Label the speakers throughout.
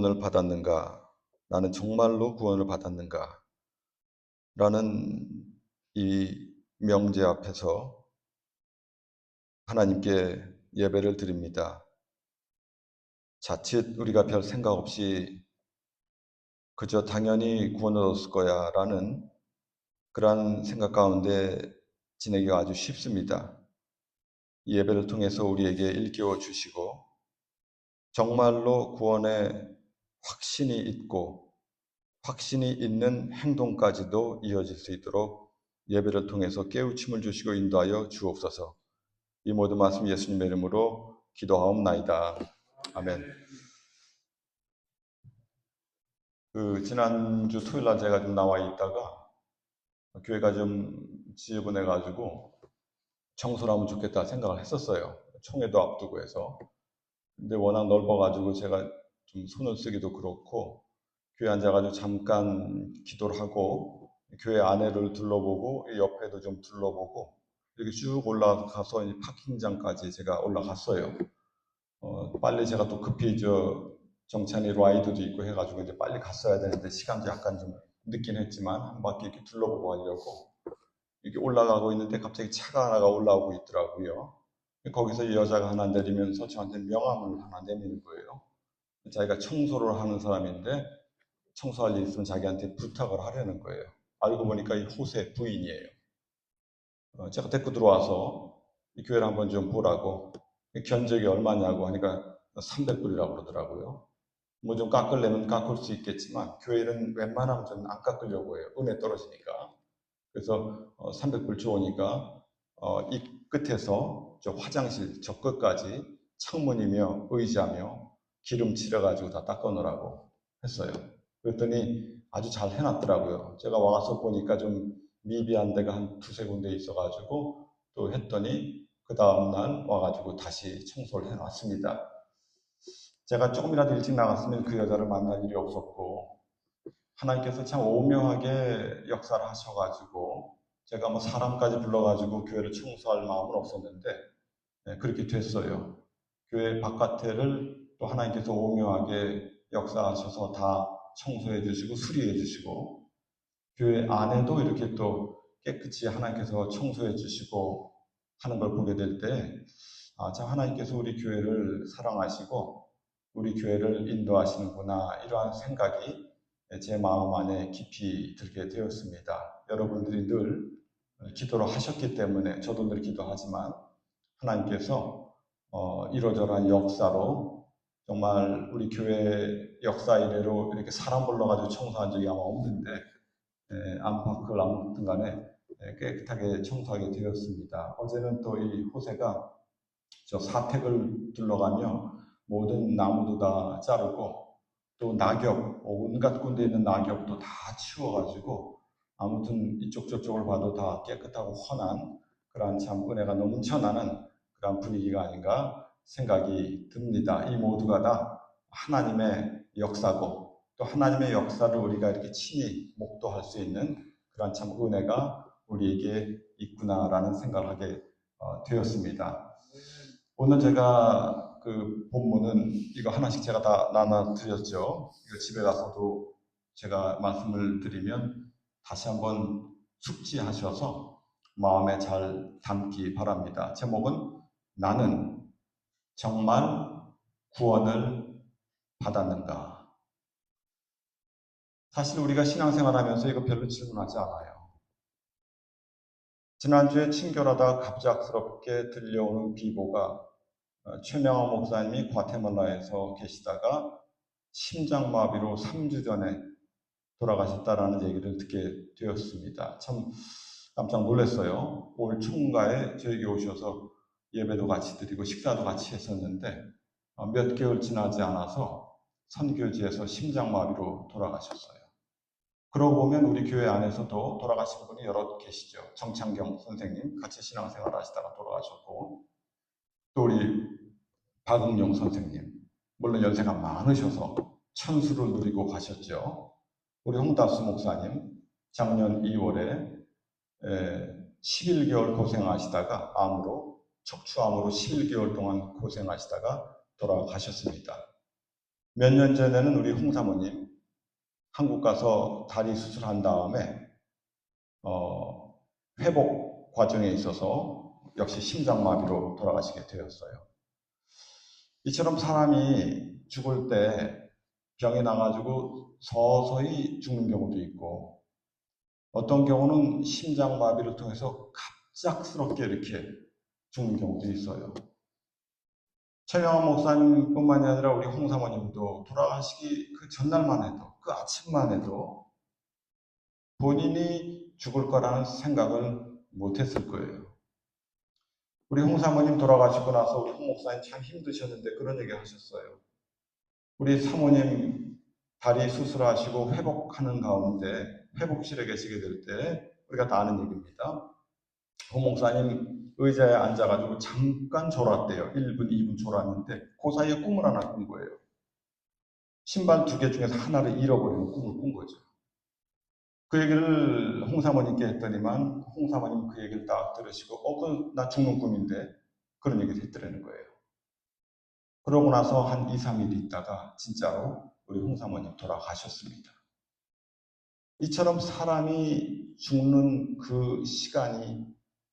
Speaker 1: 구원을 받았는가? 나는 정말로 구원을 받았는가? 라는 이 명제 앞에서 하나님께 예배를 드립니다. 자칫 우리가 별 생각 없이 그저 당연히 구원을 얻을 거야 라는 그러한 생각 가운데 지내기가 아주 쉽습니다. 이 예배를 통해서 우리에게 일깨워 주시고 정말로 구원에 확신이 있고 확신이 있는 행동까지도 이어질 수 있도록 예배를 통해서 깨우침을 주시고 인도하여 주옵소서. 이 모든 말씀 예수님의 이름으로 기도하옵나이다. 아멘. 지난주 토요일 날 제가 좀 나와 있다가 교회가 좀 지저분해가지고 청소를 하면 좋겠다 생각을 했었어요. 총회도 앞두고 해서. 근데 워낙 넓어가지고 제가 좀 손을 쓰기도 그렇고 교회 앉아가지고 잠깐 기도를 하고 교회 안에를 둘러보고 옆에도 좀 둘러보고 이렇게 쭉 올라가서 이제 파킹장까지 제가 올라갔어요. 빨리 제가 또 급히 정찬이 라이드도 있고 해가지고 이제 빨리 갔어야 되는데 시간도 약간 좀 늦긴 했지만 한 바퀴 이렇게 둘러보고 하려고 이렇게 올라가고 있는데 갑자기 차가 하나가 올라오고 있더라고요. 거기서 여자가 하나 내리면서 저한테 명함을 하나 내미는 거예요. 자기가 청소를 하는 사람인데 청소할 일 있으면 자기한테 부탁을 하려는 거예요. 알고 보니까 이 호세 부인이에요. 제가 데리고 들어와서 이 교회를 한번 좀 보라고 견적이 얼마냐고 하니까 300불이라고 그러더라고요. 뭐 좀 깎으려면 깎을 수 있겠지만 교회는 웬만하면 좀 안 깎으려고 해요. 은혜 떨어지니까. 그래서 300불 좋으니까 이 끝에서 저 화장실 저 끝까지 창문이며 의자며 기름 칠해가지고 다 닦아놓으라고 했어요. 그랬더니 아주 잘 해놨더라고요. 제가 와서 보니까 좀 미비한 데가 한 두세 군데 있어가지고 또 했더니 그 다음날 와가지고 다시 청소를 해놨습니다. 제가 조금이라도 일찍 나갔으면 그 여자를 만날 일이 없었고 하나님께서 참 오묘하게 역사를 하셔가지고 제가 뭐 사람까지 불러가지고 교회를 청소할 마음은 없었는데 그렇게 됐어요. 교회 바깥에를 또 하나님께서 오묘하게 역사하셔서 다 청소해 주시고 수리해 주시고 교회 안에도 이렇게 또 깨끗이 하나님께서 청소해 주시고 하는 걸 보게 될 때, 참 하나님께서 우리 교회를 사랑하시고 우리 교회를 인도하시는구나 이러한 생각이 제 마음 안에 깊이 들게 되었습니다. 여러분들이 늘 기도를 하셨기 때문에 저도 늘 기도하지만 하나님께서 이러저러한 역사로 정말 우리 교회 역사 이래로 이렇게 사람 불러가지고 청소한 적이 아마 없는데 안팎을 아무튼 간에 깨끗하게 청소하게 되었습니다. 어제는 또 이 호세가 저 사택을 둘러가며 모든 나무도 다 자르고 또 낙엽, 온갖 군데 있는 낙엽도 다 치워가지고 아무튼 이쪽 저쪽을 봐도 다 깨끗하고 환한 그러한 참 은혜가 넘쳐나는 그런 분위기가 아닌가 생각이 듭니다. 이 모두가 다 하나님의 역사고 또 하나님의 역사를 우리가 이렇게 친히 목도할 수 있는 그런 참 은혜가 우리에게 있구나라는 생각을 하게 되었습니다. 오늘 제가 그 본문은 이거 하나씩 제가 다 나눠 드렸죠. 이거 집에 가서도 제가 말씀을 드리면 다시 한번 숙지하셔서 마음에 잘 담기 바랍니다. 제목은 나는 정말 구원을 받았는가? 사실 우리가 신앙생활하면서 이거 별로 질문하지 않아요. 지난주에 친결하다 갑작스럽게 들려오는 비보가 최명화 목사님이 과테말라에서 계시다가 심장마비로 3주 전에 돌아가셨다라는 얘기를 듣게 되었습니다. 참 깜짝 놀랐어요. 올 총가에 저에게 오셔서 예배도 같이 드리고 식사도 같이 했었는데 몇 개월 지나지 않아서 선교지에서 심장마비로 돌아가셨어요. 그러고 보면 우리 교회 안에서도 돌아가신 분이 여러 계시죠. 정창경 선생님 같이 신앙생활 하시다가 돌아가셨고 또 우리 박응용 선생님 물론 연세가 많으셔서 천수를 누리고 가셨죠. 우리 홍다수 목사님 작년 2월에 11개월 고생하시다가 암으로 척추암으로 11개월 동안 고생하시다가 돌아가셨습니다. 몇 년 전에는 우리 홍 사모님 한국 가서 다리 수술한 다음에 회복 과정에 있어서 역시 심장마비로 돌아가시게 되었어요. 이처럼 사람이 죽을 때 병이 나가지고 서서히 죽는 경우도 있고 어떤 경우는 심장마비를 통해서 갑작스럽게 이렇게 죽는 경우도 있어요. 최명환 목사님뿐만이 아니라 우리 홍 사모님도 돌아가시기 그 전날만 해도, 그 아침만 해도 본인이 죽을 거라는 생각을 못했을 거예요. 우리 홍 사모님 돌아가시고 나서 우리 홍 목사님 참 힘드셨는데 그런 얘기 하셨어요. 우리 사모님 다리 수술하시고 회복하는 가운데 회복실에 계시게 될 때 우리가 다 아는 얘기입니다. 홍 목사님 의자에 앉아가지고 잠깐 졸았대요. 1분, 2분 졸았는데 그 사이에 꿈을 하나 꾼 거예요. 신발 2개 중에서 하나를 잃어버리는 꿈을 꾼 거죠. 그 얘기를 홍 사모님께 했더니만 홍 사모님 그 얘기를 딱 들으시고 그건 나 죽는 꿈인데 그런 얘기를 했더라는 거예요. 그러고 나서 한 2, 3일 있다가 진짜로 우리 홍 사모님 돌아가셨습니다. 이처럼 사람이 죽는 그 시간이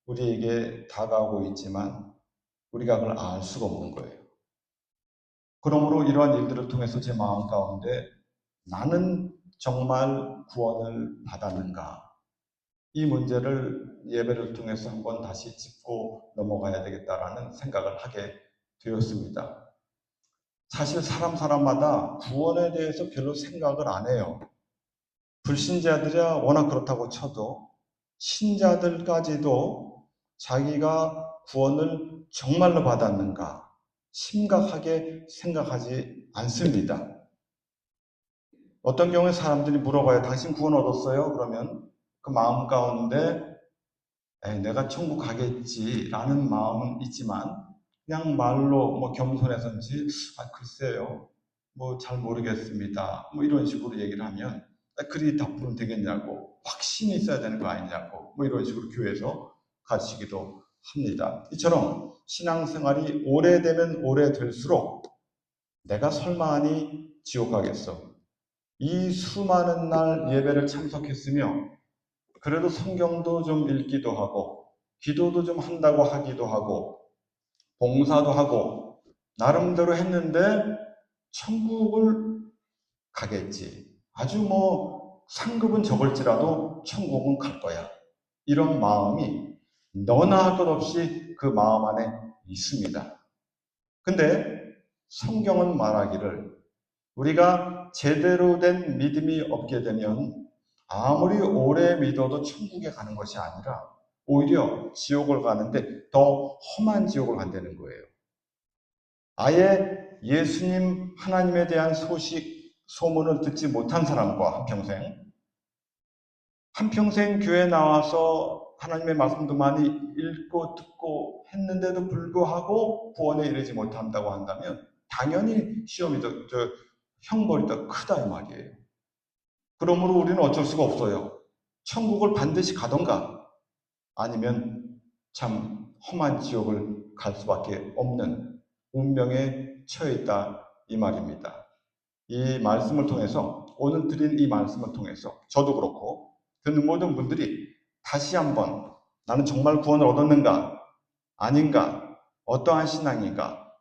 Speaker 1: 우리에게 다가오고 있지만 우리가 그걸 알 수가 없는 거예요. 그러므로 이러한 일들을 통해서 제 마음 가운데 나는 정말 구원을 받았는가? 이 문제를 예배를 통해서 한번 다시 짚고 넘어가야 되겠다라는 생각을 하게 되었습니다. 사실 사람마다 구원에 대해서 별로 생각을 안 해요. 불신자들이야 워낙 그렇다고 쳐도 신자들까지도 자기가 구원을 정말로 받았는가 심각하게 생각하지 않습니다. 어떤 경우에 사람들이 물어봐요. 당신 구원 얻었어요? 그러면 그 마음 가운데 내가 천국 가겠지라는 마음은 있지만 그냥 말로 뭐 겸손해서인지 글쎄요 뭐 잘 모르겠습니다 뭐 이런 식으로 얘기를 하면 그리 덕분은 되겠냐고 확신이 있어야 되는 거 아니냐고 뭐 이런 식으로 교회에서 가르치기도 합니다. 이처럼 신앙생활이 오래되면 오래될수록 내가 설마하니 지옥 가겠어. 이 수많은 날 예배를 참석했으며 그래도 성경도 좀 읽기도 하고 기도도 좀 한다고 하기도 하고 봉사도 하고 나름대로 했는데 천국을 가겠지. 아주 뭐 상급은 적을지라도 천국은 갈 거야. 이런 마음이 너나 할 것 없이 그 마음 안에 있습니다. 근데 성경은 말하기를 우리가 제대로 된 믿음이 없게 되면 아무리 오래 믿어도 천국에 가는 것이 아니라 오히려 지옥을 가는데 더 험한 지옥을 간다는 거예요. 아예 예수님 하나님에 대한 소문을 듣지 못한 사람과 한평생 교회 나와서 하나님의 말씀도 많이 읽고 듣고 했는데도 불구하고 구원에 이르지 못한다고 한다면 당연히 시험이 더 형벌이 더 크다 이 말이에요. 그러므로 우리는 어쩔 수가 없어요. 천국을 반드시 가던가 아니면 참 험한 지옥을 갈 수밖에 없는 운명에 처해 있다 이 말입니다. 이 말씀을 통해서 오늘 드린 이 말씀을 통해서 저도 그렇고 듣는 모든 분들이 다시 한번 나는 정말 구원을 얻었는가 아닌가 어떠한 신앙인가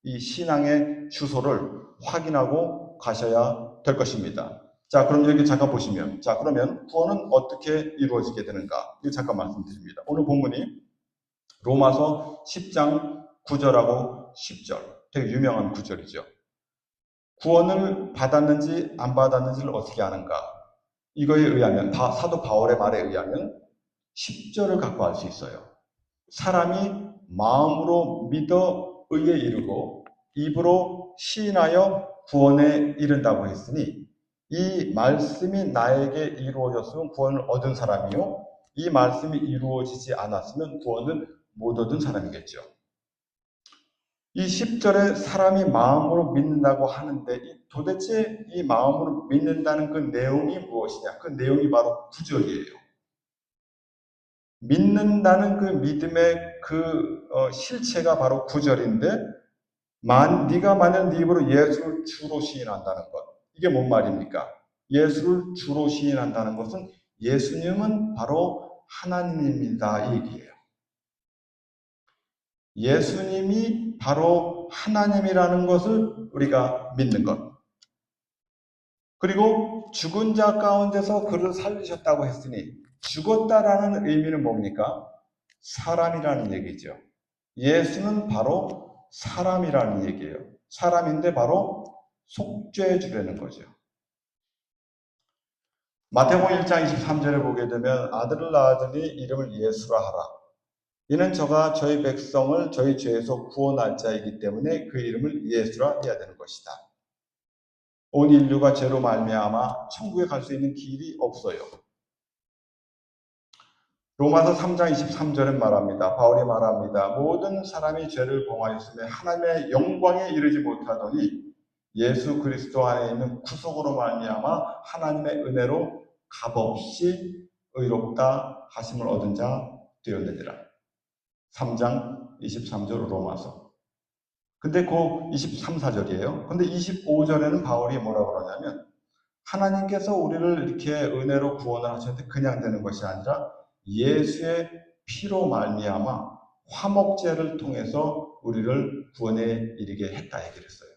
Speaker 1: 이 신앙의 주소를 확인하고 가셔야 될 것입니다. 자, 그럼 여기 잠깐 보시면 자, 그러면 구원은 어떻게 이루어지게 되는가? 이거 잠깐 말씀드립니다. 오늘 본문이 로마서 10장 9절하고 10절 되게 유명한 구절이죠. 구원을 받았는지 안 받았는지를 어떻게 아는가? 이거에 의하면 사도 바울의 말에 의하면 10절을 갖고 알 수 있어요. 사람이 마음으로 믿어 의에 이르고 입으로 시인하여 구원에 이른다고 했으니 이 말씀이 나에게 이루어졌으면 구원을 얻은 사람이요 이 말씀이 이루어지지 않았으면 구원을 못 얻은 사람이겠죠. 이 10절에 사람이 마음으로 믿는다고 하는데 도대체 이 마음으로 믿는다는 그 내용이 무엇이냐? 그 내용이 바로 구절이에요. 믿는다는 그 믿음의 그 실체가 바로 구절인데 네가 만약 네 입으로 예수를 주로 시인한다는 것, 이게 뭔 말입니까? 예수를 주로 시인한다는 것은 예수님은 바로 하나님입니다, 이 얘기예요. 예수님이 바로 하나님이라는 것을 우리가 믿는 것. 그리고 죽은 자 가운데서 그를 살리셨다고 했으니 죽었다라는 의미는 뭡니까? 사람이라는 얘기죠. 예수는 바로 사람이라는 얘기예요. 사람인데 바로 속죄주라는 거죠. 마태복음 1장 23절에 보게 되면 아들을 낳으더니 이름을 예수라 하라. 이는 저가 저희 백성을 저희 죄에서 구원할 자이기 때문에 그 이름을 예수라 해야 되는 것이다. 온 인류가 죄로 말미암아 천국에 갈 수 있는 길이 없어요. 로마서 3장 23절은 말합니다. 바울이 말합니다. 모든 사람이 죄를 범하였으며 하나님의 영광에 이르지 못하더니 예수 그리스도 안에 있는 구속으로 말미암아 하나님의 은혜로 값없이 의롭다 하심을 얻은 자 되었느니라. 3장 23절 로마서. 근데 그 23, 4절이에요. 근데 25절에는 바울이 뭐라고 그러냐면 하나님께서 우리를 이렇게 은혜로 구원을 하셨는데 그냥 되는 것이 아니라 예수의 피로 말미암아 화목제를 통해서 우리를 구원에 이르게 했다 얘기를 했어요.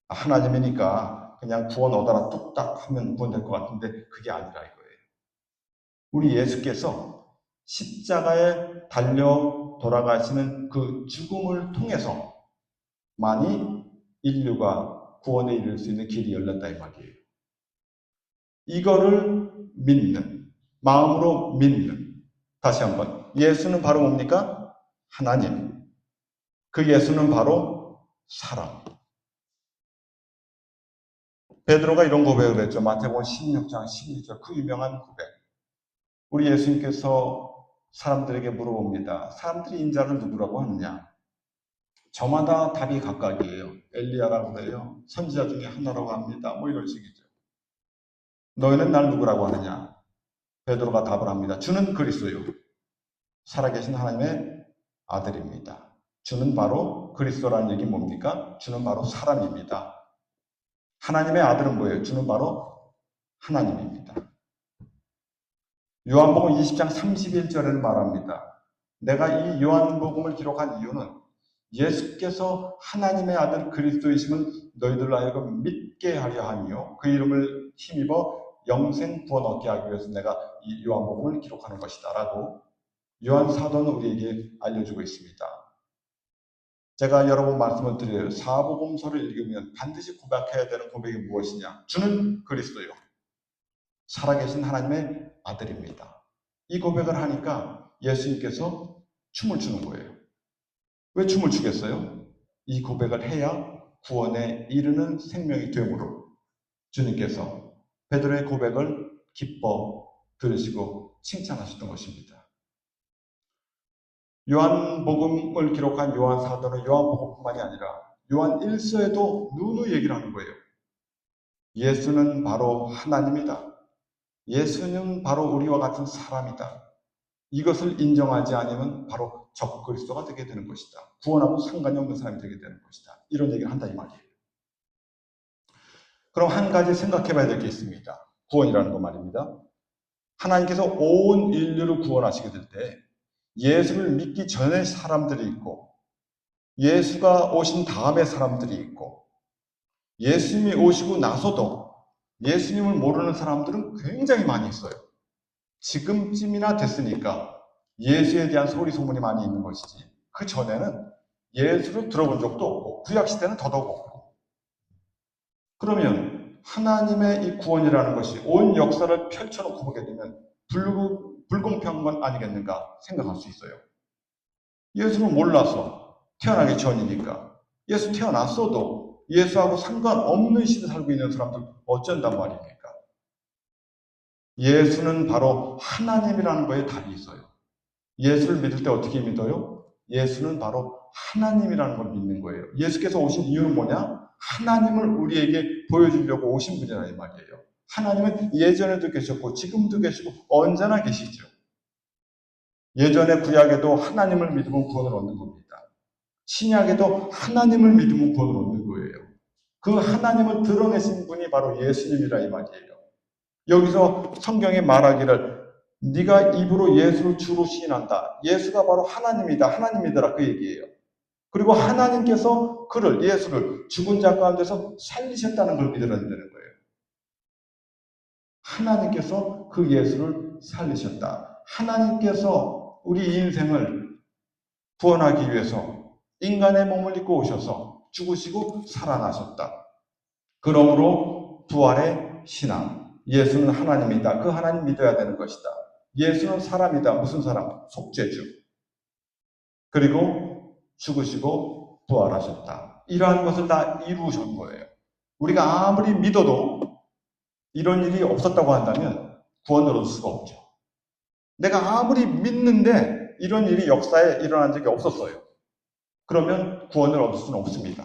Speaker 1: 하나님이니까 그냥 구원 얻어라 뚝딱 하면 구원될 것 같은데 그게 아니라 이거예요. 우리 예수께서 십자가에 달려 돌아가시는 그 죽음을 통해서 만이 인류가 구원에 이를 수 있는 길이 열렸다 이 말이에요. 이거를 믿는, 마음으로 믿는. 다시 한번 예수는 바로 뭡니까? 하나님. 그 예수는 바로 사람. 베드로가 이런 고백을 했죠. 마태복음 16장 12절 그 유명한 고백. 우리 예수님께서 사람들에게 물어봅니다. 사람들이 인자를 누구라고 하느냐? 저마다 답이 각각이에요. 엘리야라고 그래요. 선지자 중에 하나라고 합니다. 뭐 이런 식이죠. 너희는 날 누구라고 하느냐? 베드로가 답을 합니다. 주는 그리스도요. 살아계신 하나님의 아들입니다. 주는 바로 그리스도라는 얘기 뭡니까? 주는 바로 사람입니다. 하나님의 아들은 뭐예요? 주는 바로 하나님입니다. 요한복음 20장 31절에는 말합니다. 내가 이 요한복음을 기록한 이유는 예수께서 하나님의 아들 그리스도이심을 너희들로 하여금 믿게 하려 하며 그 이름을 힘입어 영생 구원 얻게 하기 위해서 내가 이 요한복음을 기록하는 것이다 라고 요한 사도는 우리에게 알려주고 있습니다. 제가 여러 번 말씀을 드려요. 사복음서를 읽으면 반드시 고백해야 되는 고백이 무엇이냐? 주는 그리스도요. 살아계신 하나님의 아들입니다. 이 고백을 하니까 예수님께서 춤을 추는 거예요. 왜 춤을 추겠어요? 이 고백을 해야 구원에 이르는 생명이 되므로 주님께서 베드로의 고백을 기뻐 들으시고 칭찬하셨던 것입니다. 요한복음을 기록한 요한 사도는 요한복음뿐만이 아니라 요한 1서에도 누누이 얘기를 하는 거예요. 예수는 바로 하나님이다. 예수는 바로 우리와 같은 사람이다. 이것을 인정하지 않으면 바로 적그리스도가 되게 되는 것이다. 구원하고 상관이 없는 사람이 되게 되는 것이다. 이런 얘기를 한다 이 말이에요. 그럼 한 가지 생각해 봐야 될 게 있습니다. 구원이라는 거 말입니다. 하나님께서 온 인류를 구원하시게 될 때 예수를 믿기 전에 사람들이 있고 예수가 오신 다음에 사람들이 있고 예수님이 오시고 나서도 예수님을 모르는 사람들은 굉장히 많이 있어요. 지금쯤이나 됐으니까 예수에 대한 소리 소문이 많이 있는 것이지 그 전에는 예수를 들어본 적도 없고 구약시대는 더더욱 없고 그러면 하나님의 이 구원이라는 것이 온 역사를 펼쳐놓고 보게 되면 불공평한 건 아니겠는가 생각할 수 있어요. 예수를 몰라서 태어나기 전이니까 예수 태어났어도 예수하고 상관없는 시대 살고 있는 사람들 어쩐단 말입니까? 예수는 바로 하나님이라는 거에 답이 있어요. 예수를 믿을 때 어떻게 믿어요? 예수는 바로 하나님이라는 걸 믿는 거예요. 예수께서 오신 이유는 뭐냐? 하나님을 우리에게 보여주려고 오신 분이라 이 말이에요. 하나님은 예전에도 계셨고 지금도 계시고 언제나 계시죠. 예전에 구약에도 하나님을 믿으면 구원을 얻는 겁니다. 신약에도 하나님을 믿으면 구원을 얻는 거예요. 그 하나님을 드러내신 분이 바로 예수님이라 이 말이에요. 여기서 성경에 말하기를 네가 입으로 예수를 주로 시인한다. 예수가 바로 하나님이다. 하나님이더라. 그 얘기예요. 그리고 하나님께서 그를, 예수를 죽은 자 가운데서 살리셨다는 걸 믿으라는 거예요. 하나님께서 그 예수를 살리셨다. 하나님께서 우리 인생을 구원하기 위해서 인간의 몸을 입고 오셔서 죽으시고 살아나셨다. 그러므로 부활의 신앙. 예수는 하나님이다. 그 하나님 믿어야 되는 것이다. 예수는 사람이다. 무슨 사람? 속죄주. 그리고 죽으시고 부활하셨다. 이러한 것을 다 이루신 거예요. 우리가 아무리 믿어도 이런 일이 없었다고 한다면 구원을 얻을 수가 없죠. 내가 아무리 믿는데 이런 일이 역사에 일어난 적이 없었어요. 그러면 구원을 얻을 수는 없습니다.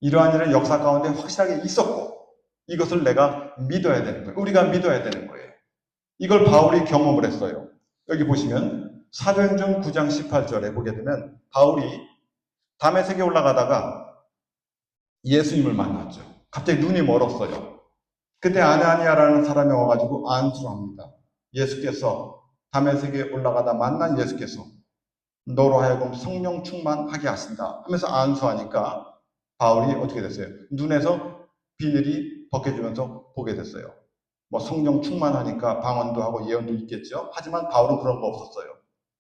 Speaker 1: 이러한 일은 역사 가운데 확실하게 있었고 이것을 내가 믿어야 되는 거예요. 우리가 믿어야 되는 거예요. 이걸 바울이 경험을 했어요. 여기 보시면 사도행전 9장 18절에 보게 되면 바울이 다메섹에 올라가다가 예수님을 만났죠. 갑자기 눈이 멀었어요. 그때 아나니아라는 사람이 와가지고 안수를 합니다. 예수께서 다메섹에 올라가다 만난 예수께서 너로 하여금 성령 충만하게 하신다 하면서 안수하니까 바울이 어떻게 됐어요? 눈에서 비늘이 벗겨지면서 보게 됐어요. 뭐 성령 충만하니까 방언도 하고 예언도 있겠죠. 하지만 바울은 그런 거 없었어요.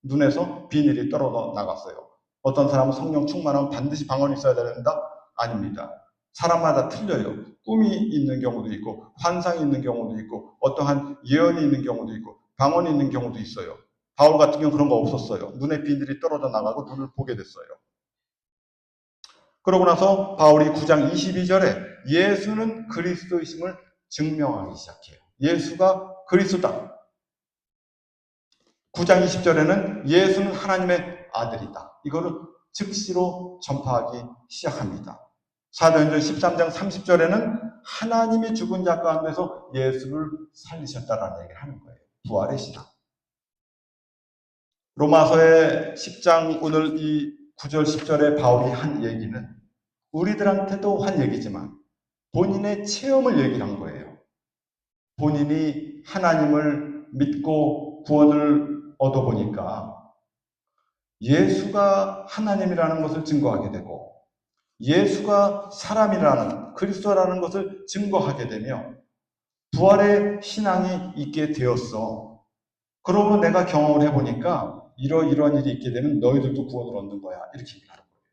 Speaker 1: 눈에서 비늘이 떨어져 나갔어요. 어떤 사람은 성령 충만하면 반드시 방언이 있어야 된다? 아닙니다. 사람마다 틀려요. 꿈이 있는 경우도 있고 환상이 있는 경우도 있고 어떠한 예언이 있는 경우도 있고 방언이 있는 경우도 있어요. 바울 같은 경우는 그런 거 없었어요. 눈에 비늘이 떨어져 나가고 눈을 보게 됐어요. 그러고 나서 바울이 9장 22절에 예수는 그리스도이심을 증명하기 시작해요. 예수가 그리스도다. 9장 20절에는 예수는 하나님의 아들이다. 이거를 즉시로 전파하기 시작합니다. 사도행전 13장 30절에는 하나님이 죽은 자 가운데서 예수를 살리셨다라는 얘기를 하는 거예요. 부활의 신앙. 로마서의 10장 오늘 이 9절 10절에 바울이 한 얘기는 우리들한테도 한 얘기지만 본인의 체험을 얘기를 한 거예요. 본인이 하나님을 믿고 구원을 얻어보니까 예수가 하나님이라는 것을 증거하게 되고 예수가 사람이라는 그리스도라는 것을 증거하게 되며 부활의 신앙이 있게 되었어. 그러고 내가 경험을 해보니까 이러이러한 일이 있게 되면 너희들도 구원을 얻는 거야. 이렇게 얘기하는 거예요.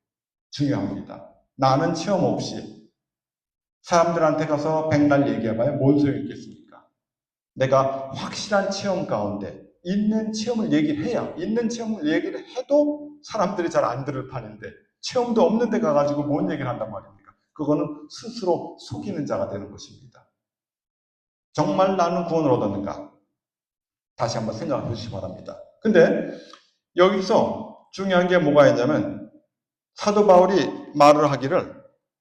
Speaker 1: 중요합니다. 나는 체험 없이 사람들한테 가서 백날 얘기해봐야 뭔 소용이 있겠습니까? 내가 확실한 체험 가운데 있는 체험을 얘기를 해야 있는 체험을 얘기를 해도 사람들이 잘 안 들을 판인데 체험도 없는 데 가가지고 뭔 얘기를 한단 말입니까? 그거는 스스로 속이는 자가 되는 것입니다. 정말 나는 구원을 얻었는가? 다시 한번 생각해 주시기 바랍니다. 근데 여기서 중요한 게 뭐가 있냐면 사도 바울이 말을 하기를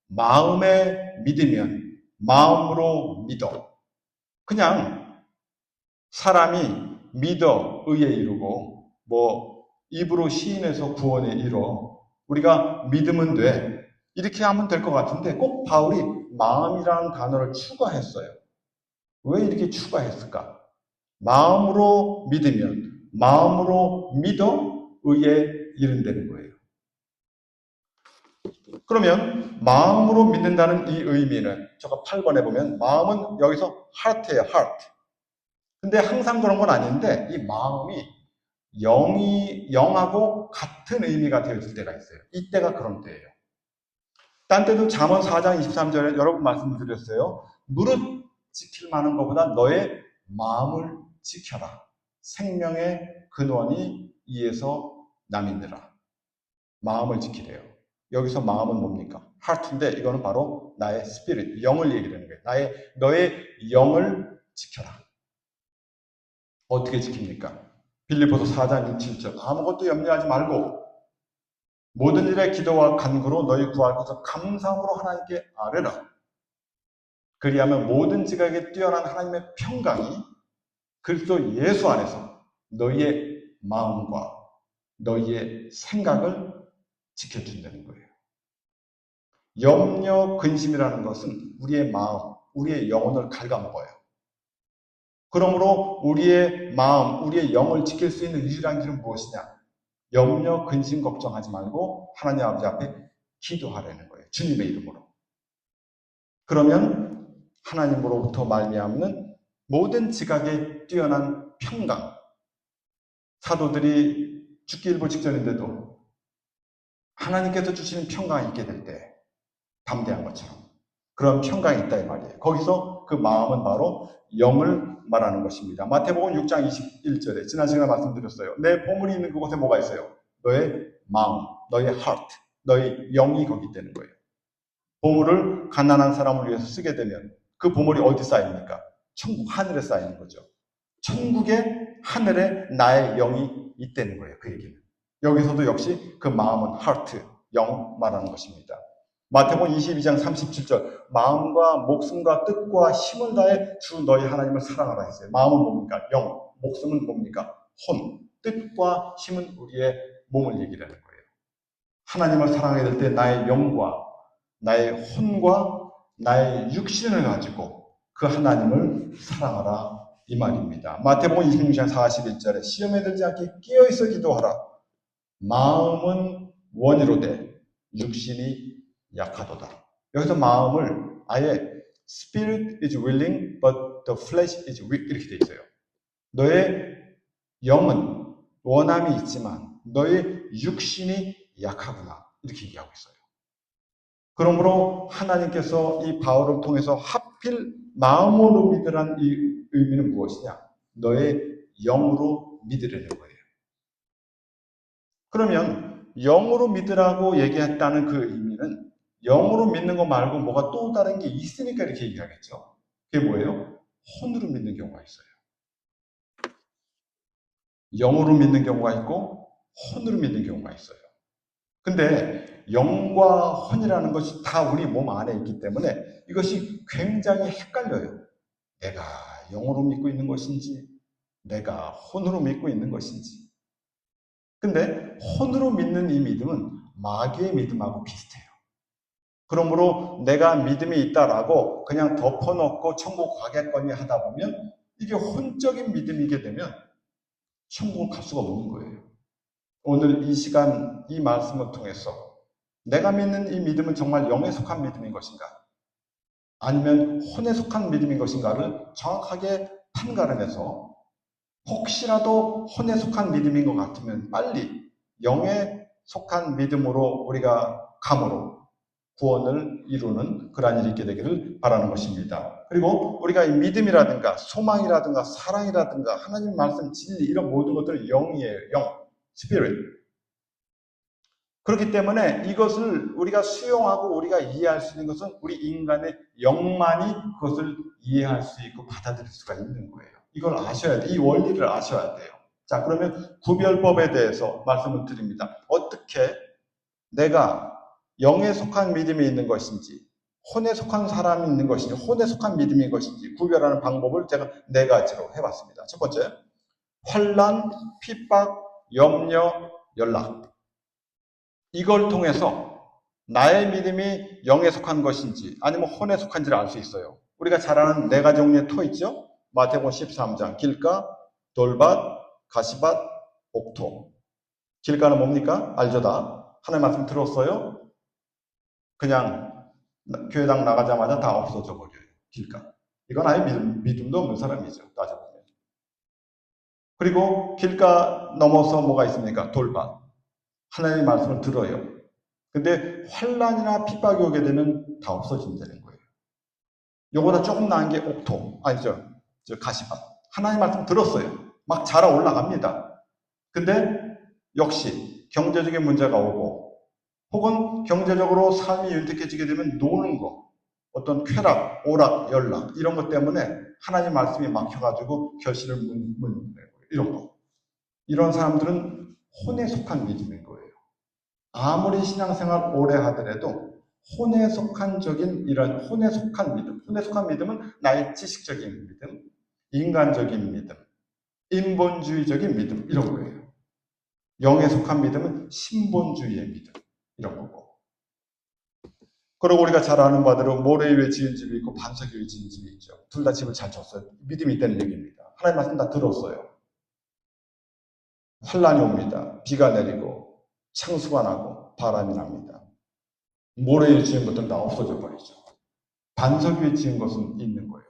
Speaker 1: 마음에 믿으면 마음으로 믿어. 그냥 사람이 믿어 의에 이르고 뭐 입으로 시인해서 구원에 이뤄. 우리가 믿으면 돼. 이렇게 하면 될 것 같은데 꼭 바울이 마음이라는 단어를 추가했어요. 왜 이렇게 추가했을까? 마음으로 믿으면 마음으로 믿어 의에 이른다는 거예요. 그러면 마음으로 믿는다는 이 의미는 제가 8번에 보면 마음은 여기서 heart예요. heart. 근데 항상 그런 건 아닌데 이 마음이 영하고 같은 의미가 되어질 때가 있어요. 이때가 그런 때예요. 딴 때도 잠언 4장 23절에 여러 번 말씀드렸어요. 무릇 지킬 만한 것보다 너의 마음을 지켜라. 생명의 근원이 이에서 남이니라. 마음을 지키래요. 여기서 마음은 뭡니까? 하트인데 이거는 바로 나의 스피릿, 영을 얘기하는 거예요. 너의 영을 지켜라. 어떻게 지킵니까? 빌립보서 4장 6, 7절 아무것도 염려하지 말고 모든 일에 기도와 간구로 너희 구할 것을 감사함으로 하나님께 아뢰라. 그리하면 모든 지각에 뛰어난 하나님의 평강이 그리스도 예수 안에서 너희의 마음과 너희의 생각을 지켜준다는 거예요. 염려, 근심이라는 것은 우리의 마음, 우리의 영혼을 갉아먹어요. 그러므로 우리의 마음, 우리의 영을 지킬 수 있는 유일한 길은 무엇이냐? 염려, 근심, 걱정하지 말고 하나님 아버지 앞에 기도하라는 거예요. 주님의 이름으로. 그러면 하나님으로부터 말미암는 모든 지각에 뛰어난 평강. 사도들이 죽기 일보 직전인데도 하나님께서 주시는 평강이 있게 될 때 담대한 것처럼 그런 평강이 있다 이 말이에요. 거기서 그 마음은 바로 영을 말하는 것입니다. 마태복음 6장 21절에 지난 시간에 말씀드렸어요. 내 보물이 있는 그곳에 뭐가 있어요? 너의 마음, 너의 heart, 너의 영이 거기 있다는 거예요. 보물을 가난한 사람을 위해서 쓰게 되면 그 보물이 어디 쌓입니까? 천국 하늘에 쌓이는 거죠. 천국의 하늘에 나의 영이 있다는 거예요. 그 얘기는. 여기서도 역시 그 마음은 heart, 영 말하는 것입니다. 마태복음 22장 37절 마음과 목숨과 뜻과 힘을 다해 주 너희 하나님을 사랑하라 했어요. 마음은 뭡니까? 영. 목숨은 뭡니까? 혼. 뜻과 힘은 우리의 몸을 얘기하는 거예요. 하나님을 사랑하게 될 때 나의 영과 나의 혼과 나의 육신을 가지고 그 하나님을 사랑하라 이 말입니다. 마태복음 26장 41절에 시험에 들지 않게 깨어있어 기도하라. 마음은 원이로되 육신이 약하도다. 여기서 마음을 아예 Spirit is willing but the flesh is weak 이렇게 돼 있어요. 너의 영은 원함이 있지만 너의 육신이 약하구나 이렇게 얘기하고 있어요. 그러므로 하나님께서 이 바울을 통해서 하필 마음으로 믿으란 이 의미는 무엇이냐? 너의 영으로 믿으려는 거예요. 그러면 영으로 믿으라고 얘기했다는 그 의미는 영으로 믿는 거 말고 뭐가 또 다른 게 있으니까 이렇게 얘기하겠죠. 그게 뭐예요? 혼으로 믿는 경우가 있어요. 영으로 믿는 경우가 있고 혼으로 믿는 경우가 있어요. 근데 영과 혼이라는 것이 다 우리 몸 안에 있기 때문에 이것이 굉장히 헷갈려요. 내가 영으로 믿고 있는 것인지 내가 혼으로 믿고 있는 것인지. 근데 혼으로 믿는 이 믿음은 마귀의 믿음하고 비슷해요. 그러므로 내가 믿음이 있다라고 그냥 덮어놓고 천국 가겠거니 하다 보면 이게 혼적인 믿음이게 되면 천국을 갈 수가 없는 거예요. 오늘 이 시간 이 말씀을 통해서 내가 믿는 이 믿음은 정말 영에 속한 믿음인 것인가? 아니면 혼에 속한 믿음인 것인가를 정확하게 판가름해서 혹시라도 혼에 속한 믿음인 것 같으면 빨리 영에 속한 믿음으로 우리가 감으로 구원을 이루는 그러한 일이 있게 되기를 바라는 것입니다. 그리고 우리가 이 믿음이라든가 소망이라든가 사랑이라든가 하나님 말씀 진리 이런 모든 것들은 영이에요. 영, 스피릿. 그렇기 때문에 이것을 우리가 수용하고 우리가 이해할 수 있는 것은 우리 인간의 영만이 그것을 이해할 수 있고 받아들일 수가 있는 거예요. 이걸 아셔야 돼요. 이 원리를 아셔야 돼요. 자, 그러면 구별법에 대해서 말씀을 드립니다. 어떻게 내가 영에 속한 믿음이 있는 것인지 혼에 속한 사람이 있는 것인지 혼에 속한 믿음인 것인지 구별하는 방법을 제가 4가지로 해봤습니다. 첫 번째, 환난, 핍박, 염려, 연락. 이걸 통해서 나의 믿음이 영에 속한 것인지 아니면 혼에 속한지를 알 수 있어요. 우리가 잘 아는 4가지 종류의 토 있죠? 마태복음 13장 길가, 돌밭, 가시밭, 옥토. 길가는 뭡니까? 알죠 다. 하나님 말씀 들었어요? 그냥 교회당 나가자마자 다 없어져 버려요. 길가. 이건 아예 믿음도 없는 사람이죠. 따져보면. 그리고 길가 넘어서 뭐가 있습니까? 돌밭. 하나님의 말씀을 들어요. 근데 환난이나 핍박이 오게 되면 다 없어진다는 거예요. 요거보다 조금 나은 게 옥토, 아니죠. 가시밭. 하나님 말씀 들었어요. 막 자라 올라갑니다. 근데 역시 경제적인 문제가 오고 혹은 경제적으로 삶이 윤택해지게 되면 노는 거, 어떤 쾌락, 오락, 연락 이런 것 때문에 하나님 말씀이 막혀가지고 결실을 못 내고 이런 거. 이런 사람들은 혼에 속한 믿음인 거예요. 아무리 신앙생활 오래 하더라도 혼에 속한적인 이런 혼에 속한 믿음, 혼에 속한 믿음은 나의 지식적인 믿음, 인간적인 믿음, 인본주의적인 믿음 이런 거예요. 영에 속한 믿음은 신본주의의 믿음. 이런 거고. 그리고 우리가 잘 아는 바대로 모래 위에 지은 집이 있고 반석 위에 지은 집이 있죠. 둘 다 집을 잘 졌어요. 믿음이 있다는 얘기입니다. 하나님 말씀 다 들었어요. 환란이 옵니다. 비가 내리고 창수가 나고 바람이 납니다. 모래 위에 지은 것들은 다 없어져 버리죠. 반석 위에 지은 것은 있는 거예요.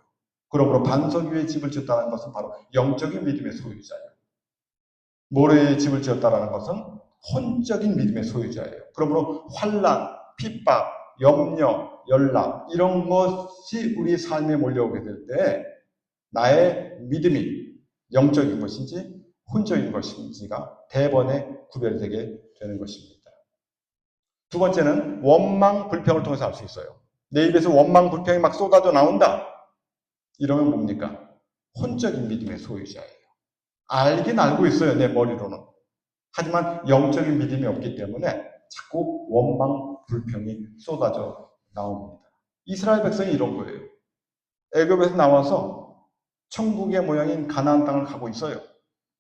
Speaker 1: 그러므로 반석 위에 집을 지었다는 것은 바로 영적인 믿음의 소유자예요. 모래 위에 집을 지었다는 것은 혼적인 믿음의 소유자예요. 그러므로 환란, 핍박, 염려, 연락 이런 것이 우리 삶에 몰려오게 될 때 나의 믿음이 영적인 것인지 혼적인 것인지가 대번에 구별되게 되는 것입니다. 두 번째는 원망, 불평을 통해서 알 수 있어요. 내 입에서 원망, 불평이 막 쏟아져 나온다. 이러면 뭡니까? 혼적인 믿음의 소유자예요. 알긴 알고 있어요, 내 머리로는. 하지만 영적인 믿음이 없기 때문에 자꾸 원망, 불평이 쏟아져 나옵니다. 이스라엘 백성이 이런 거예요. 애굽에서 나와서 천국의 모양인 가나안 땅을 가고 있어요.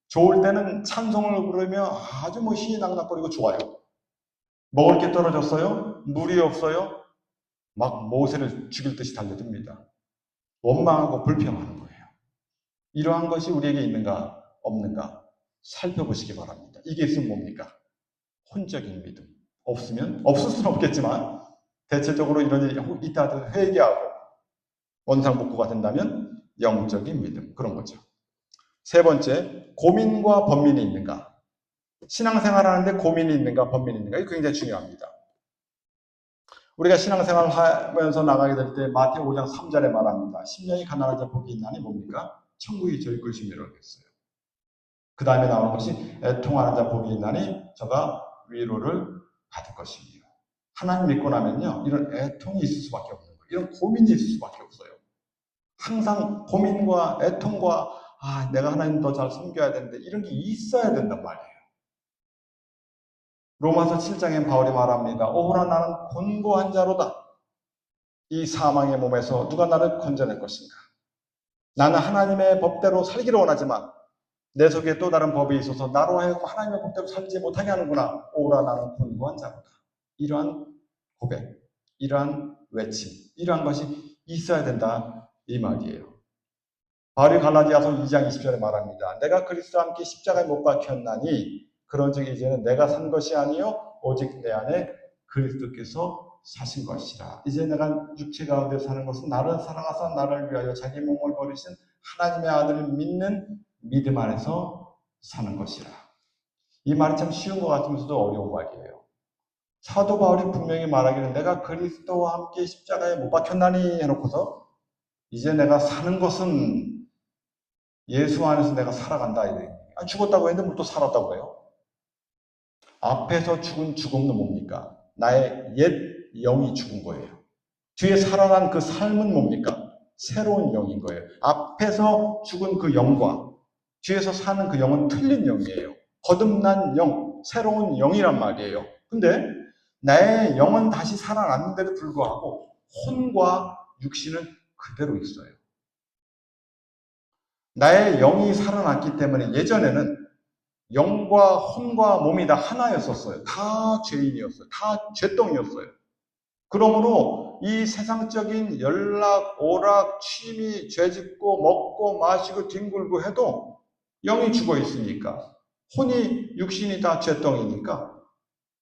Speaker 1: 좋을 때는 찬송을 부르며 아주 희희낙낙거리고 좋아요. 먹을 게 떨어졌어요. 물이 없어요. 막 모세를 죽일 듯이 달려듭니다. 원망하고 불평하는 거예요. 이러한 것이 우리에게 있는가 없는가 살펴보시기 바랍니다. 이게 있으면 뭡니까? 혼적인 믿음. 없으면 없을 수는 없겠지만 대체적으로 이런 일이 있다 회개하고 원상복구가 된다면 영적인 믿음 그런 거죠. 세 번째, 고민과 번민이 있는가? 신앙생활 하는데 고민이 있는가 번민이 있는가? 이거 굉장히 중요합니다. 우리가 신앙생활 하면서 나가게 될 때 마태오 5장 3절에 말합니다. 심령이 가난한 자 복이 있나니 뭡니까? 천국이 저희 것임이라고 했어요. 그 다음에 나오는 것이 애통하는 자 복이 있나니 저가 위로를 받을 것이며. 하나님 믿고 나면요, 이런 애통이 있을 수밖에 없는 거예요. 이런 고민이 있을 수밖에 없어요. 항상 고민과 애통과 내가 하나님 더 잘 섬겨야 되는데 이런 게 있어야 된단 말이에요. 로마서 7장엔 바울이 말합니다. 오호라 나는 곤고한 자로다. 이 사망의 몸에서 누가 나를 건져낼 것인가? 나는 하나님의 법대로 살기를 원하지만 내 속에 또 다른 법이 있어서 나로 하여금 하나님의 법대로 살지 못하게 하는구나. 오라 나는 곤고한 자로다. 이러한 고백, 이러한 외침, 이러한 것이 있어야 된다 이 말이에요. 바울이 갈라디아서 2장 20절에 말합니다. 내가 그리스도와 함께 십자가에 못 박혔나니 그런즉 이제는 내가 산 것이 아니요 오직 내 안에 그리스도께서 사신 것이라. 이제 내가 육체 가운데 사는 것은 나를 사랑하사 나를 위하여 자기 몸을 버리신 하나님의 아들을 믿는 믿음 안에서 사는 것이라. 이 말이 참 쉬운 것 같으면서도 어려운 말이에요. 사도 바울이 분명히 말하기를 내가 그리스도와 함께 십자가에 못 박혔나니 해놓고서 이제 내가 사는 것은 예수 안에서 내가 살아간다. 죽었다고 했는데 또 살았다고 해요. 앞에서 죽은 죽음은 뭡니까? 나의 옛 영이 죽은 거예요. 뒤에 살아난 그 삶은 뭡니까? 새로운 영인 거예요. 앞에서 죽은 그 영과 뒤에서 사는 그 영은 틀린 영이에요. 거듭난 영, 새로운 영이란 말이에요. 근데 나의 영은 다시 살아났는데도 불구하고 혼과 육신은 그대로 있어요. 나의 영이 살아났기 때문에 예전에는 영과 혼과 몸이 다 하나였었어요. 다 죄인이었어요. 다 죄덩이였어요. 그러므로 이 세상적인 연락, 오락, 취미, 죄짓고 먹고 마시고 뒹굴고 해도 영이 죽어 있으니까 혼이 육신이 다 죄덩이니까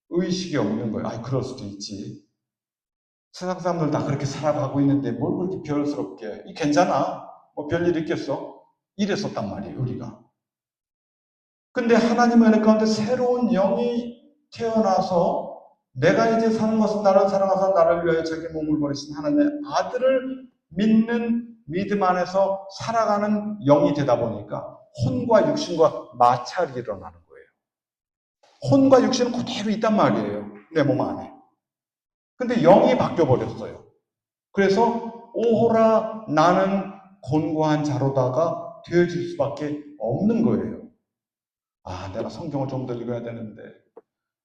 Speaker 1: 의식이 없는 거예요. 그럴 수도 있지. 세상 사람들 다 그렇게 살아가고 있는데 뭘 그렇게 별스럽게 괜찮아. 뭐 별일 있겠어? 이랬었단 말이에요. 우리가. 근데 하나님의 은혜 가운데 새로운 영이 태어나서 내가 이제 사는 것은 나를 사랑하사 나를 위하여 자기 몸을 버리신 하나님의 아들을 믿는 믿음 안에서 살아가는 영이 되다 보니까 혼과 육신과 마찰이 일어나는 거예요. 혼과 육신은 그대로 있단 말이에요. 내 몸 안에. 근데 영이 바뀌어버렸어요. 그래서 오호라 나는 곤고한 자로다가 되어질 수밖에 없는 거예요. 내가 성경을 좀 더 읽어야 되는데,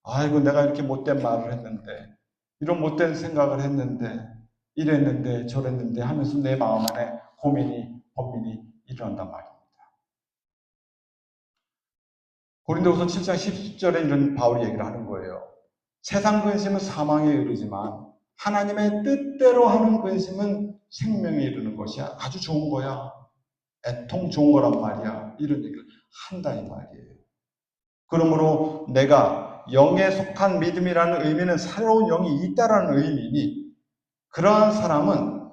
Speaker 1: 아이고, 내가 이렇게 못된 말을 했는데, 이런 못된 생각을 했는데, 이랬는데, 저랬는데 하면서 내 마음 안에 고민이, 번민이 일어난단 말입니다. 고린도후서 7장 10절에 이런 바울이 얘기를 하는 거예요. 세상 근심은 사망에 이르지만 하나님의 뜻대로 하는 근심은 생명에 이르는 것이야. 아주 좋은 거야. 애통 좋은 거란 말이야. 이런 얘기를 한다 이 말이에요. 그러므로 내가 영에 속한 믿음이라는 의미는 새로운 영이 있다라는 의미니, 그러한 사람은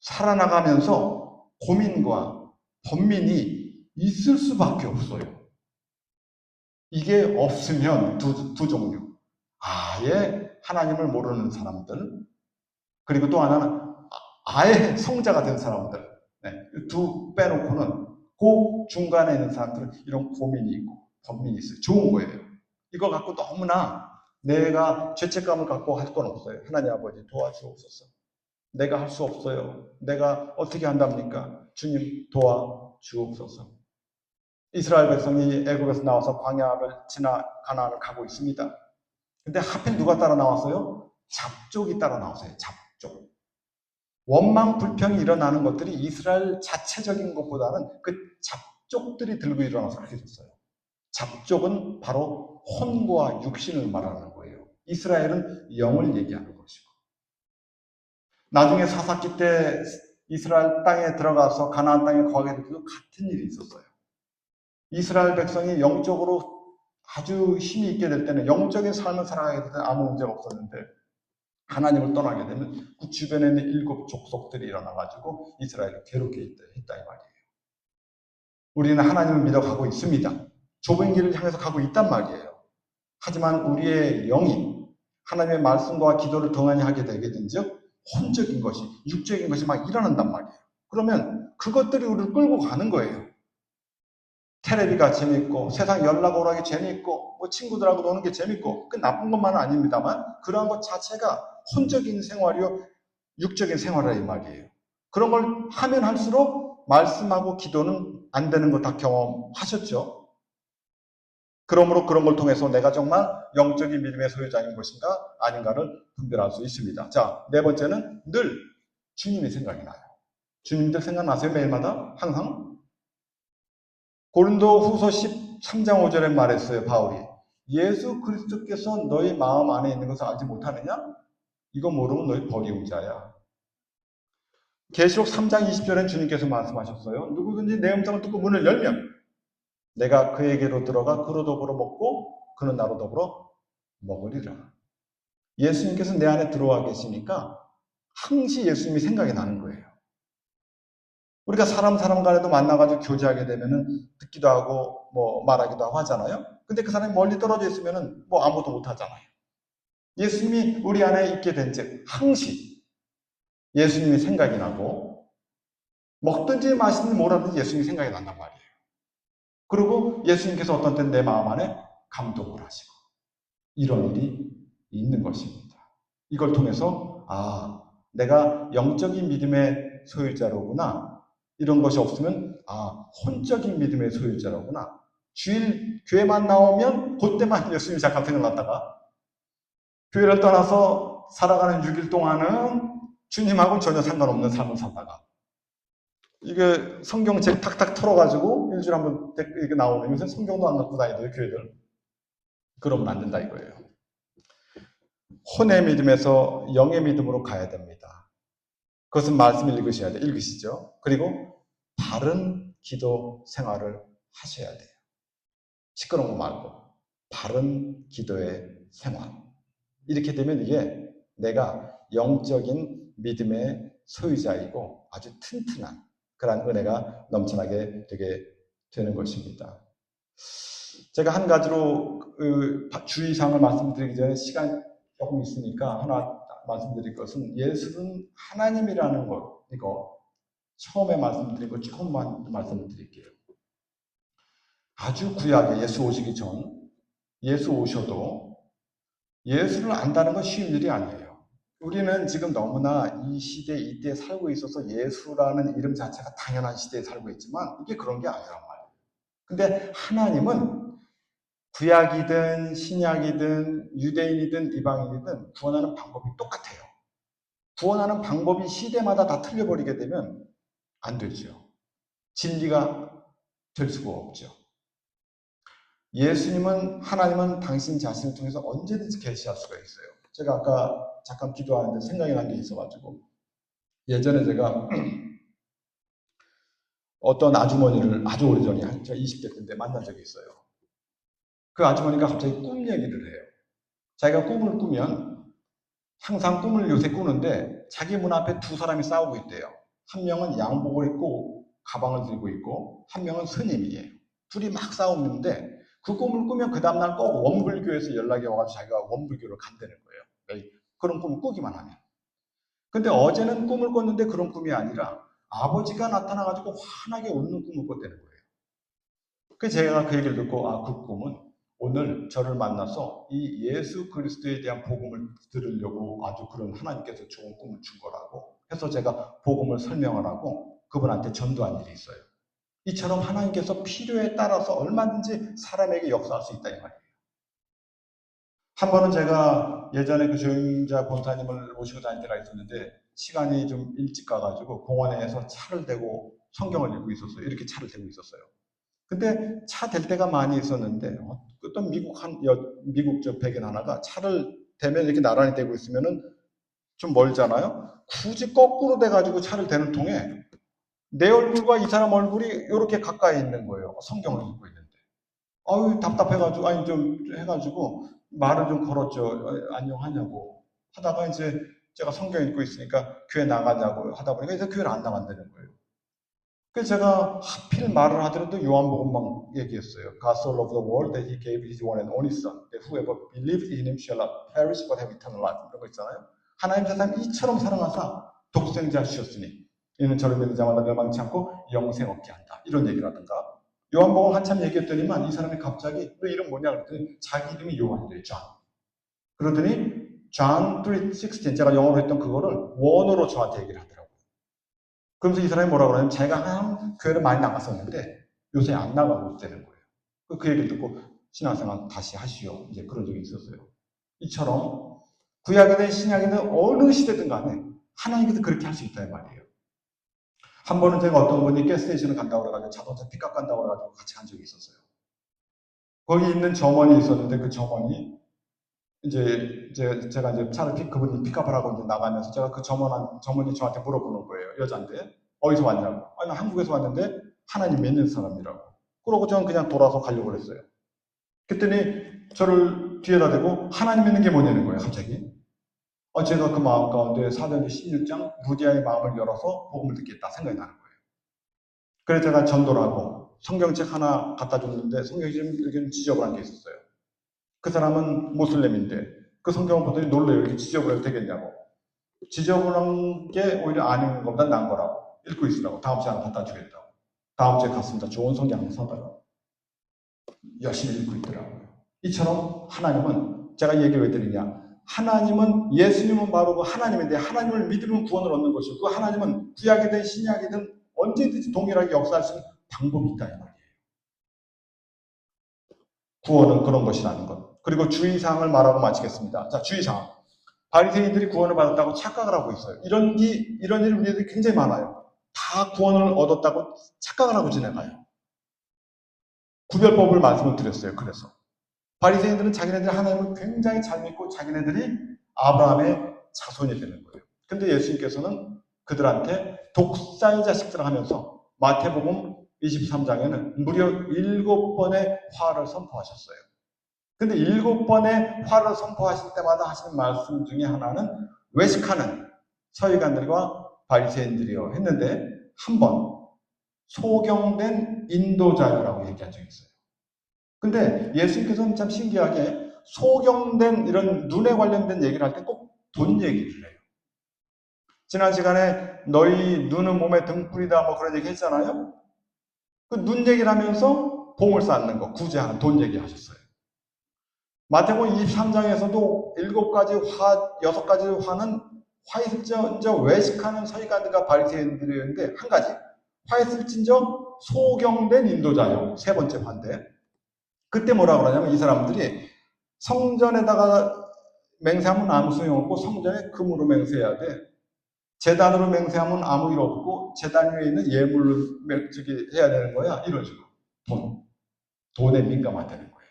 Speaker 1: 살아나가면서 고민과 번민이 있을 수밖에 없어요. 이게 없으면 두 종류. 아예 하나님을 모르는 사람들, 그리고 또 하나는 아예 성자가 된 사람들. 네, 두 빼놓고는 그 중간에 있는 사람들은 이런 고민이 있고 번민이 있어요. 좋은 거예요. 이거 갖고 너무나 내가 죄책감을 갖고 할 건 없어요. 하나님 아버지 도와주옵소서. 내가 할 수 없어요. 내가 어떻게 한답니까? 주님 도와주옵소서. 이스라엘 백성이 애굽에서 나와서 광야를 지나 가나안을 가고 있습니다. 근데 하필 누가 따라 나왔어요? 잡족이 따라 나왔어요. 잡족. 원망 불평이 일어나는 것들이 이스라엘 자체적인 것보다는 그 잡족들이 들고 일어나서 그렇게 됐어요. 잡족은 바로 혼과 육신을 말하는 거예요. 이스라엘은 영을 얘기하는 것이고. 나중에 사사기 때 이스라엘 땅에 들어가서 가나안 땅에 거하게 될 때도 같은 일이 있었어요. 이스라엘 백성이 영적으로 아주 힘이 있게 될 때는, 영적인 삶을 살아가게 될 때는 아무 문제가 없었는데, 하나님을 떠나게 되면 그 주변에 있는 7 족속들이 일어나가지고 이스라엘을 괴롭게 했다 이 말이에요. 우리는 하나님을 믿어가고 있습니다. 좁은 길을 향해서 가고 있단 말이에요. 하지만 우리의 영이 하나님의 말씀과 기도를 동안히 하게 되게 된즉 혼적인 것이, 육적인 것이 막 일어난단 말이에요. 그러면 그것들이 우리를 끌고 가는 거예요. 테레비가 재밌고, 세상 연락 오라기 재밌고, 뭐 친구들하고 노는 게 재밌고, 그 나쁜 것만은 아닙니다만, 그러한 것 자체가 혼적인 생활이요, 육적인 생활이라 이 말이에요. 그런 걸 하면 할수록 말씀하고 기도는 안 되는 거 다 경험하셨죠? 그러므로 그런 걸 통해서 내가 정말 영적인 믿음의 소유자인 것인가 아닌가를 분별할 수 있습니다. 자, 4번째는 늘 주님이 생각이 나요. 주님들 생각나세요? 매일마다? 항상? 고린도 후서 13장 5절에 말했어요, 바울이. 예수 그리스도께서 너희 마음 안에 있는 것을 알지 못하느냐? 이거 모르면 너희 버리운 자야. 계시록 3장 20절엔 주님께서 말씀하셨어요. 누구든지 내 음성을 듣고 문을 열면 내가 그에게로 들어가 그로 더불어 먹고 그는 나로 더불어 먹으리라. 예수님께서 내 안에 들어와 계시니까 항시 예수님이 생각이 나는 거예요. 우리가 사람 간에도 만나가지고 교제하게 되면은 듣기도 하고 뭐 말하기도 하고 하잖아요. 근데 그 사람이 멀리 떨어져 있으면은 뭐 아무것도 못 하잖아요. 예수님이 우리 안에 있게 된즉 항시 예수님이 생각이 나고, 먹든지 마시든지 뭐라든지 예수님이 생각이 난단 말이에요. 그리고 예수님께서 어떤 때는 내 마음 안에 감동을 하시고, 이런 일이 있는 것입니다. 이걸 통해서 내가 영적인 믿음의 소유자로구나. 이런 것이 없으면 혼적인 믿음의 소유자로구나. 주일 교회만 나오면 그때만 예수님이 잠깐 생각났다가 교회를 떠나서 살아가는 6일 동안은 주님하고 전혀 상관없는 삶을 살다가, 이게 성경책 탁탁 털어가지고 일주일에 한 번 이렇게 나오는, 요새 성경도 안 갖고 다니더라고요, 교회들. 그러면 안 된다 이거예요. 혼의 믿음에서 영의 믿음으로 가야 됩니다. 그것은 말씀을 읽으셔야 돼요. 읽으시죠. 그리고 바른 기도 생활을 하셔야 돼요. 시끄러운 거 말고 바른 기도의 생활. 이렇게 되면 이게 내가 영적인 믿음의 소유자이고 아주 튼튼한 그런 은혜가 넘쳐나게 되게 되는 것입니다. 제가 한 가지로 주의사항을 말씀드리기 전에 시간 조금 있으니까 하나 말씀드릴 것은, 예수는 하나님이라는 것, 이거 처음에 말씀드린 거 조금만 말씀을 드릴게요. 아주 구약에 예수 오시기 전, 예수 오셔도 예수를 안다는 건 쉬운 일이 아니에요. 우리는 지금 너무나 이 시대, 이때에 살고 있어서 예수라는 이름 자체가 당연한 시대에 살고 있지만 이게 그런 게 아니란 말이에요. 근데 하나님은 구약이든 신약이든 유대인이든 이방인이든 구원하는 방법이 똑같아요. 구원하는 방법이 시대마다 다 틀려버리게 되면 안 되죠. 진리가 될 수가 없죠. 예수님은, 하나님은 당신 자신을 통해서 언제든지 계시할 수가 있어요. 제가 아까 잠깐 기도하는데 생각이 난 게 있어가지고, 예전에 제가 어떤 아주머니를 아주 오래전에, 제가 20대 때인데 만난 적이 있어요. 그 아주머니가 갑자기 꿈 얘기를 해요. 자기가 꿈을 꾸면 항상 꿈을 요새 꾸는데 자기 문 앞에 두 사람이 싸우고 있대요. 한 명은 양복을 입고 가방을 들고 있고 한 명은 스님이에요. 둘이 막 싸우는데 그 꿈을 꾸면 그 다음날 꼭 원불교에서 연락이 와가지고 자기가 원불교를 간다는 거예요. 그런 꿈을 꾸기만 하면. 근데 어제는 꿈을 꿨는데 그런 꿈이 아니라 아버지가 나타나가지고 환하게 웃는 꿈을 꿨다는 거예요. 그래서 제가 그 얘기를 듣고, 아, 그 꿈은 오늘 저를 만나서 이 예수 그리스도에 대한 복음을 들으려고 아주 그런 하나님께서 좋은 꿈을 준 거라고 해서 제가 복음을 설명을 하고 그분한테 전도한 일이 있어요. 이처럼 하나님께서 필요에 따라서 얼마든지 사람에게 역사할 수 있다 이 말이에요. 한 번은 제가 예전에 그 조용자 본사님을 모시고 다닐 때가 있었는데 시간이 좀 일찍 가가지고 공원에서 차를 대고 성경을 읽고 있었어요. 이렇게 차를 대고 있었어요. 근데 차 댈 때가 많이 있었는데 어떤 미국 저 백인 하나가 차를 대면 이렇게 나란히 대고 있으면은 좀 멀잖아요. 굳이 거꾸로 돼가지고 차를 대는 통에 내 얼굴과 이 사람 얼굴이 이렇게 가까이 있는 거예요. 성경을 읽고 있는데. 아유 답답해가지고 아니 좀 해가지고 말을 좀 걸었죠. 안녕하냐고 하다가 이제 제가 성경 읽고 있으니까 교회 나가냐고 하다 보니까 이제 교회를 안 나간다는 거예요. 그래서 제가 하필 말을 하더라도 요한복음만 얘기했어요. God so loved the world that he gave his one and only son, that whoever believes in him shall not perish but have eternal life. 이런 거 있잖아요. 하나님 세상 이처럼 사랑하사 독생자 주셨으니 이는 저를 믿는 자마다 멸망치 않고 영생 얻게 한다. 이런 얘기를 하던가. 요한복음 한참 얘기했더니만 이 사람이 갑자기 너 이름 뭐냐 그랬더니 자기 이름이 요한이래요. 존. 그러더니 John 3:16 제가 영어로 했던 그거를 원어로 저한테 얘기를 하더라고요. 그러면서 이 사람이 뭐라고 그러냐면 자기가 한 교회를 많이 나갔었는데 요새 안 나가고 있다는 거예요. 그 얘기를 듣고 신앙생활 다시 하시오. 이제 그런 적이 있었어요. 이처럼 구약이든 신약이든 어느 시대든 간에 하나님께서 그렇게 할 수 있다는 말이에요. 한 번은 제가 어떤 분이 가스스테이션을 간다고 그래가지고 자동차 픽업 간다고 그래가지고 같이 간 적이 있었어요. 거기 있는 점원이 있었는데 그 점원이 제가 이제 차를 그분이 픽업을 하고 이제 나가면서 제가 그 점원이 저한테 물어보는 거예요. 여자인데. 어디서 왔냐고. 아니, 나 한국에서 왔는데 하나님 믿는 사람이라고. 그러고 저는 그냥 돌아서 가려고 그랬어요. 그랬더니 저를 뒤에다 대고 하나님 믿는 게 뭐냐는 거예요, 갑자기. 제가 그 마음 가운데 사도행전 16장 무디아의 마음을 열어서 복음을 듣겠다 생각이 나는 거예요. 그래서 제가 전도를 하고 성경책 하나 갖다 줬는데 성경이 좀 지저분한 게 있었어요. 그 사람은 모슬렘인데 그 성경을 보더니 놀래요. 이렇게 지저분해도 되겠냐고. 지저분한 게 오히려 안 읽는 것보다 나은 거라고. 읽고 있으라고. 다음 주에 하나 갖다 주겠다고. 다음 주에 갔습니다. 좋은 성경 하나 사다가 열심히 읽고 있더라고요. 이처럼 하나님은 제가 얘기를 왜 드리냐. 하나님은 예수님은 바로 그 하나님인데 하나님을 믿으면 구원을 얻는 것이고 그 하나님은 구약이든 신약이든 언제든지 동일하게 역사할 수 있는 방법이 있다 이 말이에요. 구원은 그런 것이라는 것. 그리고 주의사항을 말하고 마치겠습니다. 자, 주의사항. 바리새인들이 구원을 받았다고 착각을 하고 있어요. 이런 일 우리들이 굉장히 많아요. 다 구원을 얻었다고 착각을 하고 지나가요. 구별법을 말씀을 드렸어요. 그래서 바리새인들은 자기네들이 하나님을 굉장히 잘 믿고 자기네들이 아브라함의 자손이 되는 거예요. 근데 예수님께서는 그들한테 독사의 자식들 하면서 마태복음 23장에는 무려 7번의 화를 선포하셨어요. 근데 7번의 화를 선포하실 때마다 하시는 말씀 중에 하나는 외식하는 서기관들과 바리새인들이요 했는데 한 번 소경된 인도자유라고 얘기한 적이 있어요. 근데 예수님께서는 참 신기하게 소경된 이런 눈에 관련된 얘기를 할 때 꼭 돈 얘기를 해요. 지난 시간에 너희 눈은 몸의 등불이다 뭐 그런 얘기 했잖아요. 그 눈 얘기를 하면서 봉을 쌓는 거 구제하는 돈 얘기하셨어요. 마태복음 23장에서도 6가지 화는 화있을진저 외식하는 서기관들과 바리새인들이었는데 한 가지 화있을진저 소경된 인도자요. 세 번째 화인데 그때 뭐라 그러냐면 이 사람들이 성전에다가 맹세하면 아무 소용없고 성전에 금으로 맹세해야 돼. 제단으로 맹세하면 아무 일 없고 제단 위에 있는 예물로 해야 되는 거야. 이런 식으로 돈에 민감하다는 거예요.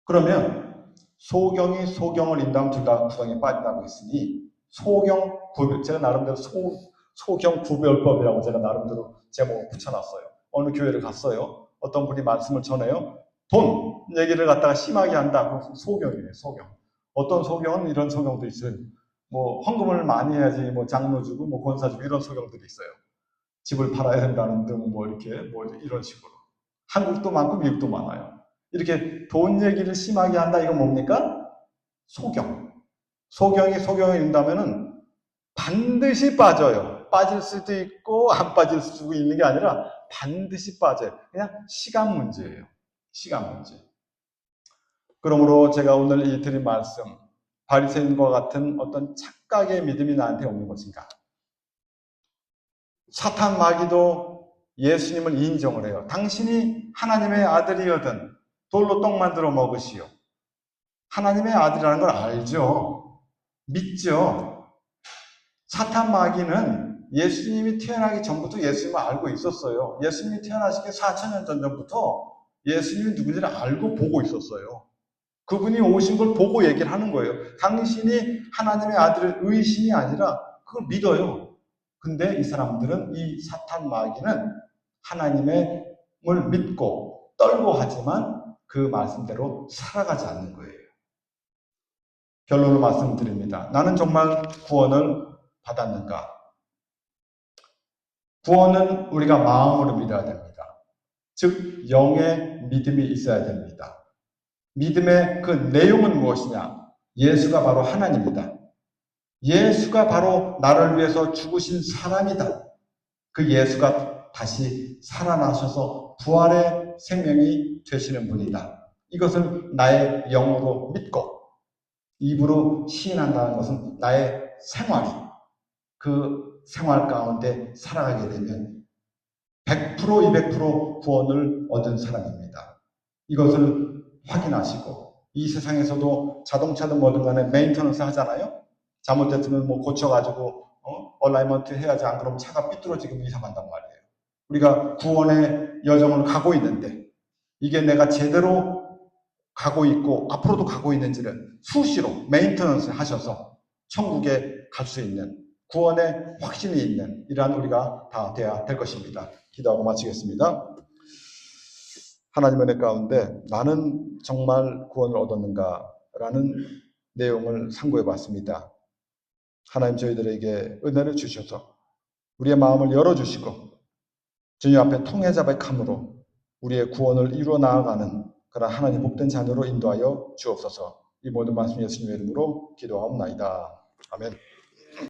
Speaker 1: 그러면 소경이 소경을 인도하면 둘 다 구덩이에 빠진다고 했으니 소경 구별, 제가 나름대로 소경 구별법이라고 제가 나름대로 제목을 붙여놨어요. 어느 교회를 갔어요. 어떤 분이 말씀을 전해요. 돈 얘기를 갖다가 심하게 한다. 그럼 소경이에요. 소경. 어떤 소경은 이런 소경도 있어요. 뭐 헌금을 많이 해야지 뭐 장로 주고 뭐 권사 주고 이런 소경들이 있어요. 집을 팔아야 된다는 등 뭐 이렇게 뭐 이런 식으로. 한국도 많고 미국도 많아요. 이렇게 돈 얘기를 심하게 한다. 이건 뭡니까? 소경. 소경이 소경을 읽는다면은 반드시 빠져요. 빠질 수도 있고 안 빠질 수도 있는 게 아니라 반드시 빠져요. 그냥 시간 문제예요. 시간 문제. 그러므로 제가 오늘 이 드린 말씀, 바리새인과 같은 어떤 착각의 믿음이 나한테 없는 것인가? 사탄 마귀도 예수님을 인정을 해요. 당신이 하나님의 아들이거든 돌로 떡 만들어 먹으시오. 하나님의 아들이라는 걸 알죠. 믿죠. 사탄 마귀는 예수님이 태어나기 전부터 예수님을 알고 있었어요. 예수님이 태어나시기 4,000년 전부터 예수님이 누군지를 알고 보고 있었어요. 그분이 오신 걸 보고 얘기를 하는 거예요. 당신이 하나님의 아들을 의심이 아니라 그걸 믿어요. 근데 이 사람들은, 이 사탄 마귀는 하나님을 믿고 떨고 하지만 그 말씀대로 살아가지 않는 거예요. 결론을 말씀드립니다. 나는 정말 구원을 받았는가? 구원은 우리가 마음으로 믿어야 됩니다. 즉 영의 믿음이 있어야 됩니다. 믿음의 그 내용은 무엇이냐? 예수가 바로 하나님이다. 예수가 바로 나를 위해서 죽으신 사람이다. 그 예수가 다시 살아나셔서 부활의 생명이 되시는 분이다. 이것을 나의 영으로 믿고 입으로 시인한다는 것은 나의 생활이 그 생활 가운데 살아가게 되면 100% 200% 구원을 얻은 사람입니다. 이것을 확인하시고 이 세상에서도 자동차든 뭐든 간에 메인터넌스 하잖아요. 잘못됐으면 뭐 고쳐가지고 얼라이먼트 해야지 안 그러면 차가 삐뚤어지고 이상한단 말이에요. 우리가 구원의 여정을 가고 있는데 이게 내가 제대로 가고 있고 앞으로도 가고 있는지를 수시로 메인터넌스 하셔서 천국에 갈 수 있는 구원의 확신이 있는 이러한 우리가 다 돼야 될 것입니다. 기도하고 마치겠습니다. 하나님의 은혜 가운데 나는 정말 구원을 얻었는가라는 내용을 상고해 봤습니다. 하나님 저희들에게 은혜를 주셔서 우리의 마음을 열어주시고 주님 앞에 통해자백함으로 우리의 구원을 이루어 나아가는 그런 하나님 복된 자녀로 인도하여 주옵소서. 이 모든 말씀 예수님의 이름으로 기도하옵나이다. 아멘.